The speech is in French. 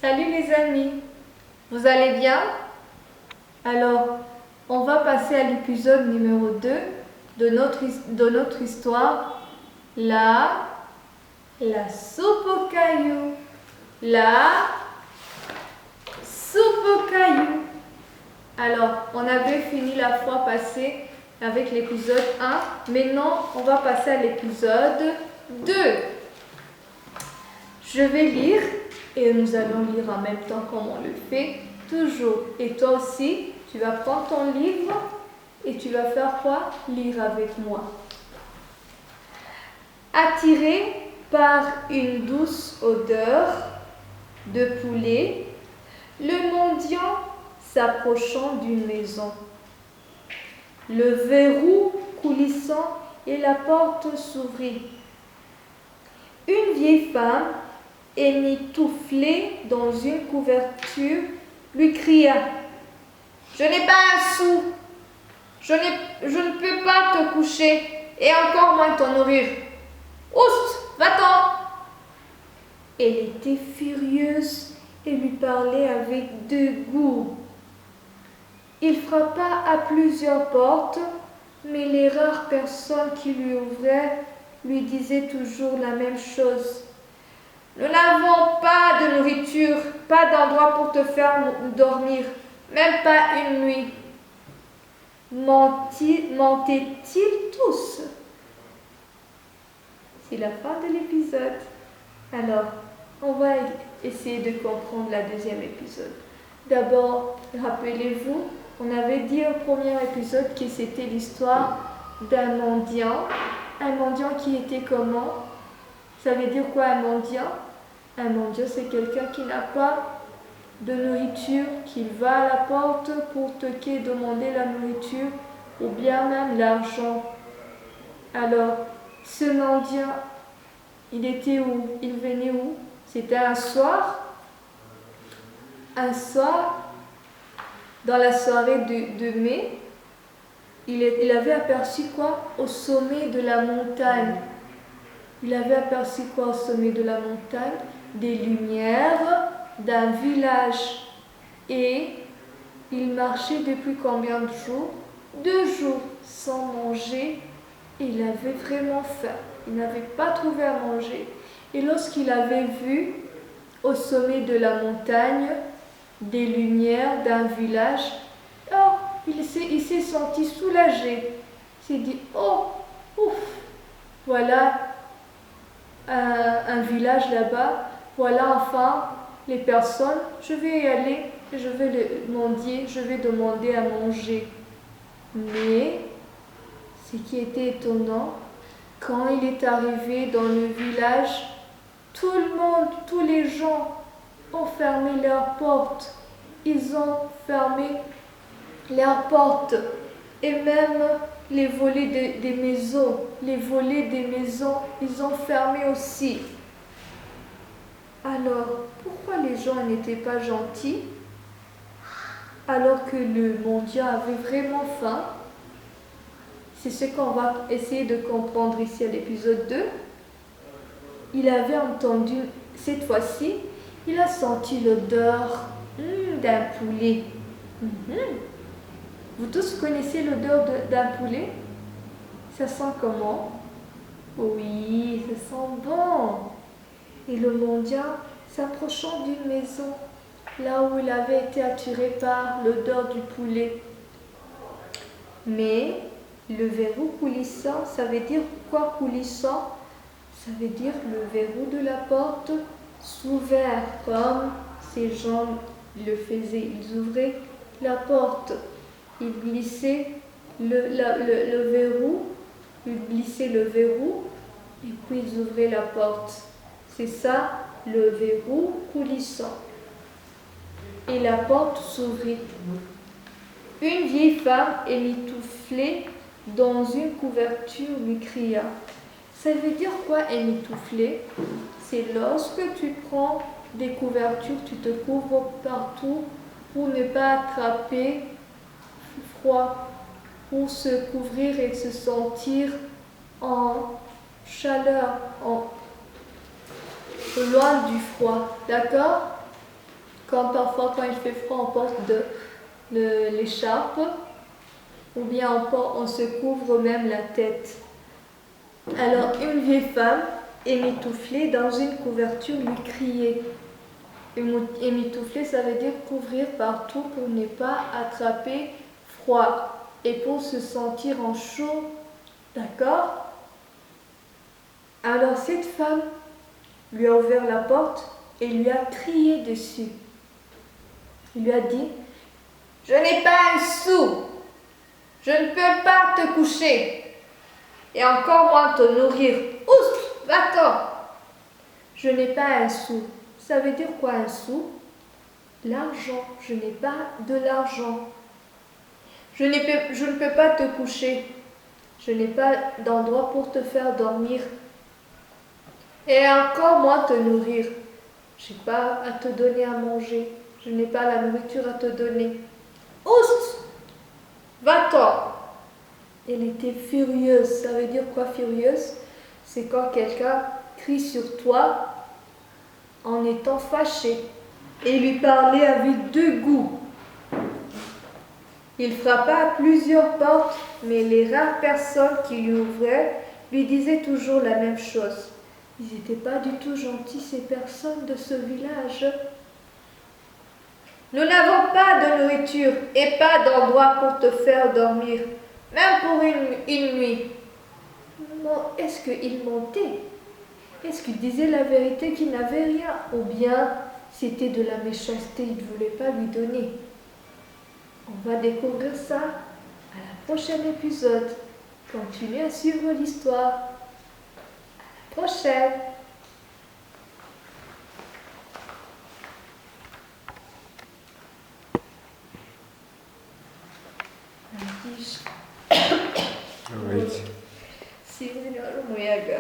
Salut les amis, vous allez bien? Alors, on va passer à l'épisode numéro 2 de notre histoire, la soupe aux cailloux. La soupe aux cailloux. Alors, on avait fini la fois passée avec l'épisode 1. Maintenant, on va passer à l'épisode 2. Je vais lire et nous allons lire en même temps comme on le fait toujours. Et toi aussi, tu vas prendre ton livre et tu vas faire quoi? Lire avec moi. Attiré par une douce odeur de poulet, le mendiant s'approchant d'une maison. Le verrou coulissant et la porte s'ouvrit. Une vieille femme, émitouflée dans une couverture, lui cria: « Je n'ai pas un sou, je ne peux pas te coucher et encore moins te nourrir. Oust, va-t'en !» Elle était furieuse et lui parlait avec dégoût. Il frappa à plusieurs portes, mais les rares personnes qui lui ouvraient lui disaient toujours la même chose. « Nous n'avons pas de nourriture, pas d'endroit pour te faire dormir, même pas une nuit. » Mentaient-ils tous? C'est la fin de l'épisode. Alors, on va essayer de comprendre la deuxième épisode. D'abord, rappelez-vous, on avait dit au premier épisode que c'était l'histoire d'un mendiant. Un mendiant qui était comment? Ça veut dire quoi un mendiant? Un mendiant, c'est quelqu'un qui n'a pas de nourriture, qui va à la porte pour toquer, demander la nourriture ou bien même l'argent. Alors, ce mendiant, il était où? Il venait où? C'était un soir. Un soir, dans la soirée de mai, il avait aperçu quoi? Au sommet de la montagne. Il avait aperçu quoi au sommet de la montagne? Des lumières d'un village. Et il marchait depuis combien de jours? 2 jours sans manger. Et il avait vraiment faim. Il n'avait pas trouvé à manger. Et lorsqu'il avait vu au sommet de la montagne des lumières d'un village, oh, il s'est senti soulagé. Il s'est dit: oh, ouf, voilà un village là-bas, voilà enfin les personnes, je vais y aller, je vais le mendier, je vais demander à manger. Mais ce qui était étonnant, quand il est arrivé dans le village, tout le monde, tous les gens ont fermé leurs portes. Ils ont fermé leurs portes et même les volets des maisons, ils ont fermé aussi. Alors, pourquoi les gens n'étaient pas gentils alors que le mendiant avait vraiment faim? C'est ce qu'on va essayer de comprendre ici à l'épisode 2. Il avait entendu, cette fois-ci, il a senti l'odeur d'un poulet. Vous tous connaissez l'odeur d'un poulet? Ça sent comment? Oui, ça sent bon. Et le mendiant, s'approchant d'une maison, là où il avait été attiré par l'odeur du poulet. Mais le verrou coulissant, ça veut dire quoi coulissant? Ça veut dire le verrou de la porte s'ouvert, comme ces gens le faisaient. Ils ouvraient la porte, ils glissaient le verrou, et puis ils ouvraient la porte. C'est ça, le verrou coulissant. Et la porte s'ouvrit. Une vieille femme émitouflée dans une couverture lui cria. Ça veut dire quoi émitouflée? C'est lorsque tu prends des couvertures, tu te couvres partout pour ne pas attraper froid, pour se couvrir et se sentir en chaleur, loin du froid. D'accord? Comme parfois quand il fait froid, on porte l'écharpe, ou bien on se couvre même la tête. Alors une vieille femme, émitouflée dans une couverture, lui criait. Émitouflée, ça veut dire couvrir partout pour ne pas attraper froid et pour se sentir en chaud. D'accord? Alors cette femme lui a ouvert la porte et lui a crié dessus. Il lui a dit: je n'ai pas un sou, je ne peux pas te coucher et encore moins te nourrir. Oust, va-t'en. Je n'ai pas un sou. Ça veut dire quoi un sou? L'argent. Je n'ai pas de l'argent. Je ne peux pas te coucher. Je n'ai pas d'endroit pour te faire dormir. Et encore moins te nourrir. Je n'ai pas à te donner à manger. Je n'ai pas la nourriture à te donner. Oust! Va-t'en! Elle était furieuse. Ça veut dire quoi furieuse? C'est quand quelqu'un crie sur toi en étant fâché et lui parlait avec dégoût. Il frappa à plusieurs portes, mais les rares personnes qui lui ouvraient lui disaient toujours la même chose. Ils n'étaient pas du tout gentils, ces personnes de ce village. Nous n'avons pas de nourriture et pas d'endroit pour te faire dormir, même pour une nuit. Bon, est-ce qu'il mentait? Est-ce qu'il disait la vérité qu'il n'avait rien? Ou bien c'était de la méchanceté, il ne voulait pas lui donner? On va découvrir ça à la prochaine épisode. Continuez à suivre l'histoire. À la prochaine. Alright. Sini umuyaga.